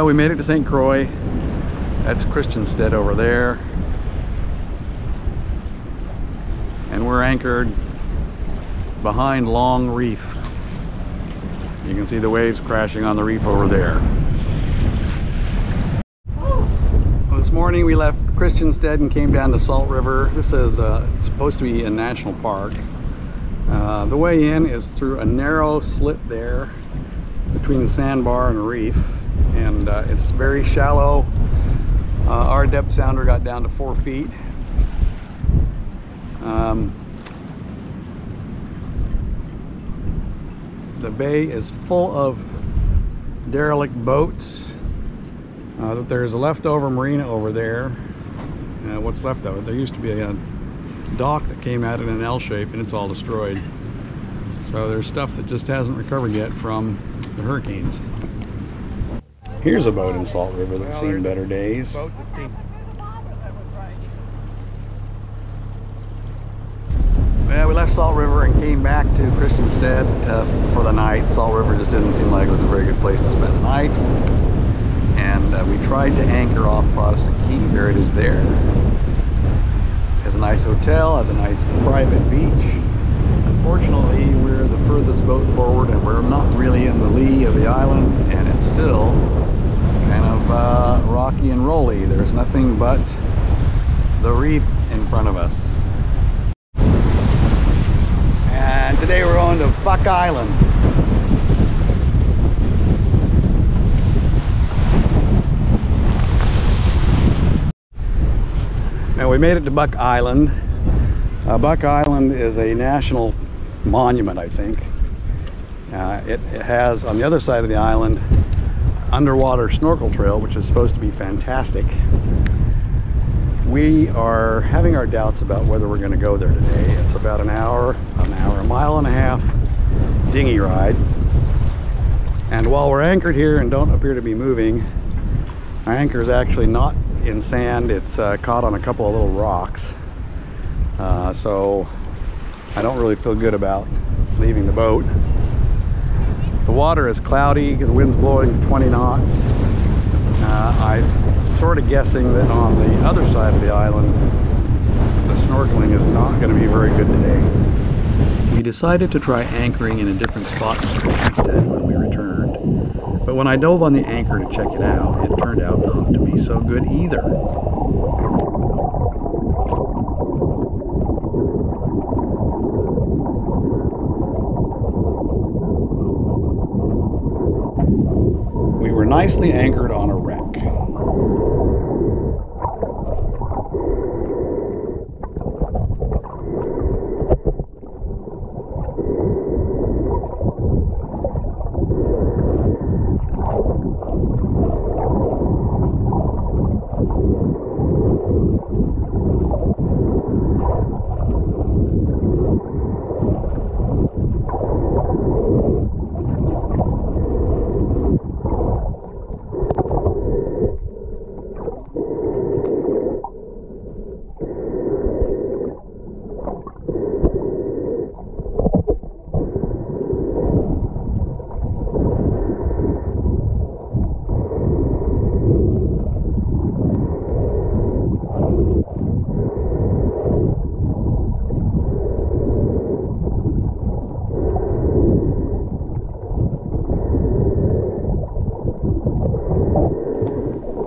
we made it to St Croix. That's Christensted over there. And we're anchored behind Long Reef. You can see the waves crashing on the reef over there. Well, this morning we left Christensted and came down to Salt River. This is supposed to be a national park. The way in is through a narrow slit there between the sandbar and the reef, and it's very shallow. Our depth sounder got down to 4 feet. The bay is full of derelict boats. There's a leftover marina over there. What's left of it? There used to be a dock that came out in an L shape, and it's all destroyed. So there's stuff that just hasn't recovered yet from the hurricanes. Here's a boat in Salt River that's seen better days. Yeah, we left Salt River and came back to Christensted for the night. Salt River just didn't seem like it was a very good place to spend the night. And we tried to anchor off Protestant Key. There it is there. Has a nice hotel, has a nice private beach. Unfortunately, we're the furthest boat forward and we're not really in the lee of the island, and it's still kind of rocky and rolly. There's nothing but the reef in front of us. And today we're going to Buck Island. Now we made it to Buck Island. Buck Island is a national monument, I think. It has on the other side of the island underwater snorkel trail, which is supposed to be fantastic. We are having our doubts about whether we're going to go there today. It's about a mile and a half dinghy ride. And while we're anchored here and don't appear to be moving, our anchor is actually not in sand. It's caught on a couple of little rocks. So I don't really feel good about leaving the boat. The water is cloudy, the wind's blowing 20 knots. I'm sort of guessing that on the other side of the island, the snorkeling is not going to be very good today. We decided to try anchoring in a different spot instead when we returned. But when I dove on the anchor to check it out, it turned out not to be so good either. We were nicely anchored on a wreck.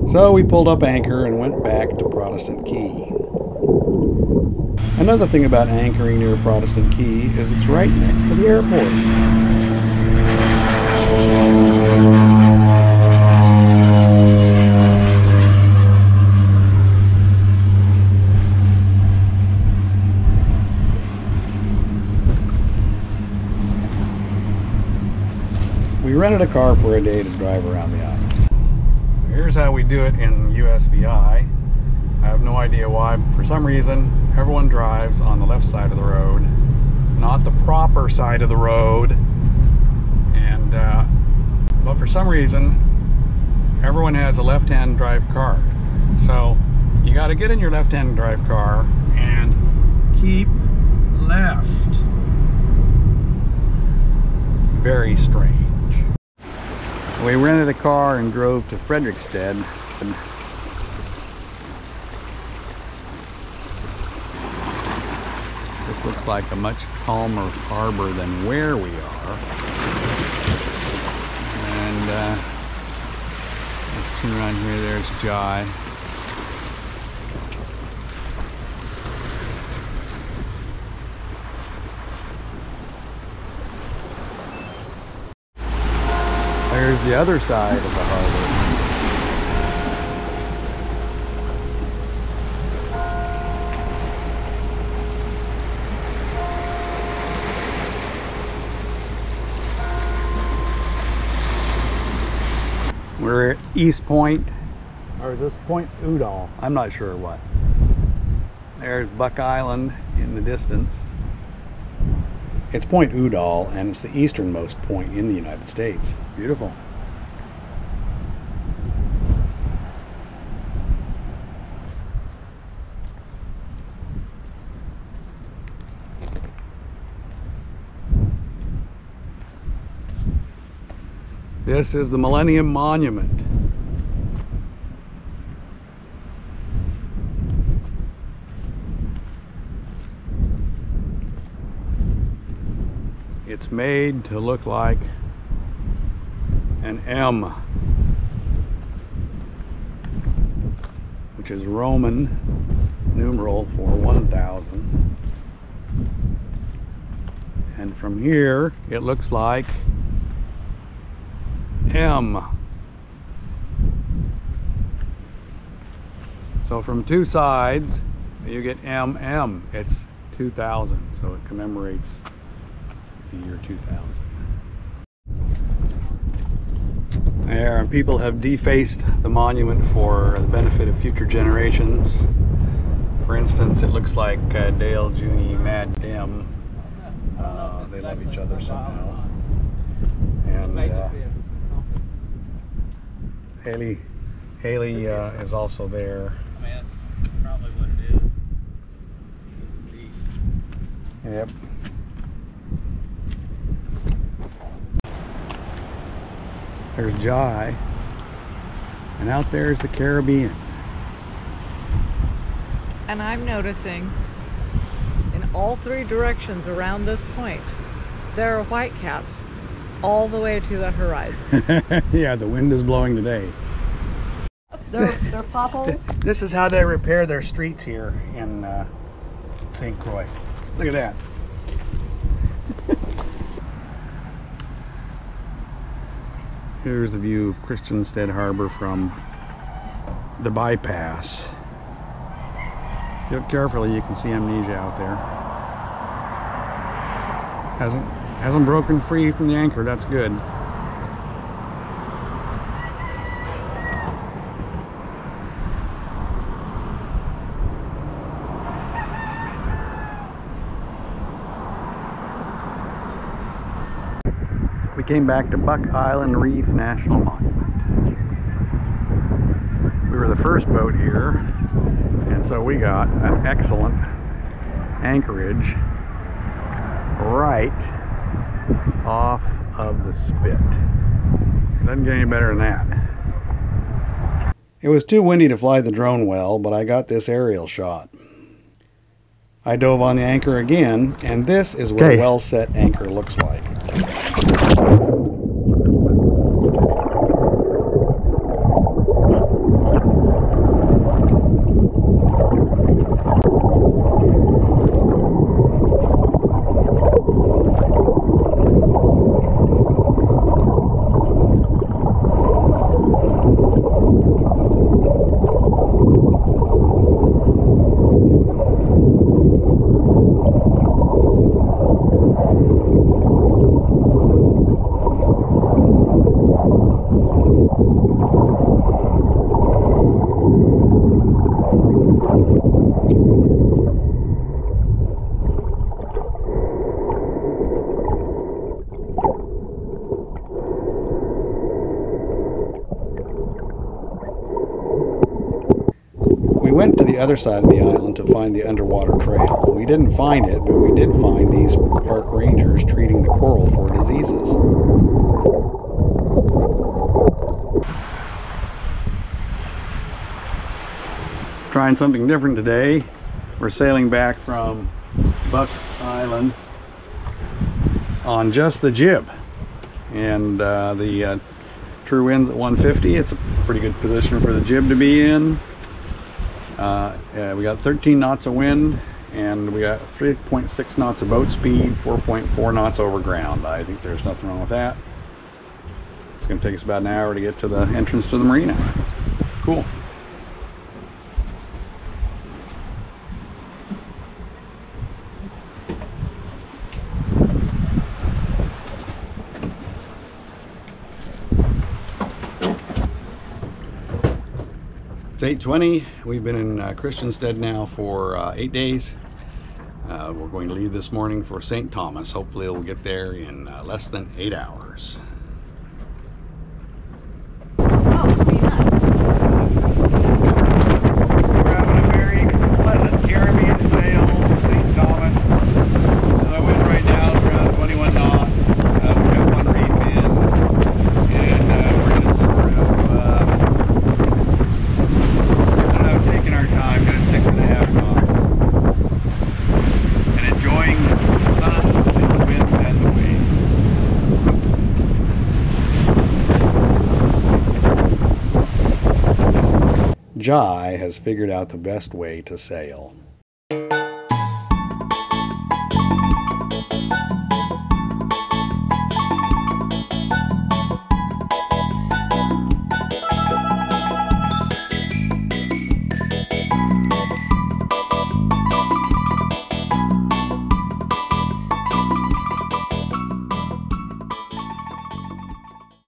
So we pulled up anchor and went back to Protestant Key. Another thing about anchoring near Protestant Key is it's right next to the airport. We rented a car for a day to drive around the island. Here's how we do it in USVI. I have no idea why. For some reason, everyone drives on the left side of the road, not the proper side of the road. And but for some reason, everyone has a left-hand drive car. So you got to get in your left-hand drive car and keep left. Very strange. We rented a car and drove to Christensted. This looks like a much calmer harbor than where we are. And let's turn around here. There's Jai. There's the other side of the harbor. We're at East Point, or is this Point Udall? I'm not sure what. There's Buck Island in the distance. It's Point Udall, and it's the easternmost point in the United States. Beautiful. This is the Millennium Monument. It's made to look like an M, which is Roman numeral for 1000. And from here, it looks like M. So from two sides, you get MM. It's 2000, so it commemorates the year 2000. There, and people have defaced the monument for the benefit of future generations. For instance, it looks like Dale, Junie, Mad Dem. They love each other somehow. And Haley is also there. I mean, that's probably what it is. This is east. Yep. There's Jai, and out there is the Caribbean. And I'm noticing in all three directions around this point, there are whitecaps all the way to the horizon. Yeah, the wind is blowing today. They're potholes. This is how they repair their streets here in St Croix. Look at that. Here's a view of Christensted Harbor from the bypass. Look carefully, you can see Amnesia out there. Hasn't broken free from the anchor, that's good. We came back to Buck Island Reef National Monument. We were the first boat here, and so we got an excellent anchorage right off of the spit. It doesn't get any better than that. It was too windy to fly the drone well, but I got this aerial shot. I dove on the anchor again, and this is what a well-set anchor looks like. We went to the other side of the island to find the underwater trail. We didn't find it, but we did find these park rangers treating the coral for diseases. Trying something different today. We're sailing back from Buck Island on just the jib, and the true wind's at 150. It's a pretty good position for the jib to be in. We got 13 knots of wind, and we got 3.6 knots of boat speed, 4.4 knots over ground. I think there's nothing wrong with that. It's going to take us about an hour to get to the entrance to the marina. Cool. It's 8:20. We've been in Christensted now for 8 days. We're going to leave this morning for St. Thomas. Hopefully we'll get there in less than 8 hours. Oh, peanuts. We're having a very pleasant Caribbean sail to St. Thomas. The wind right now is around 21 knots. We've got one reef in, and we're just sort of taking our time, doing 6.5 knots, and enjoying the sun and the wind and the waves. Jai has figured out the best way to sail.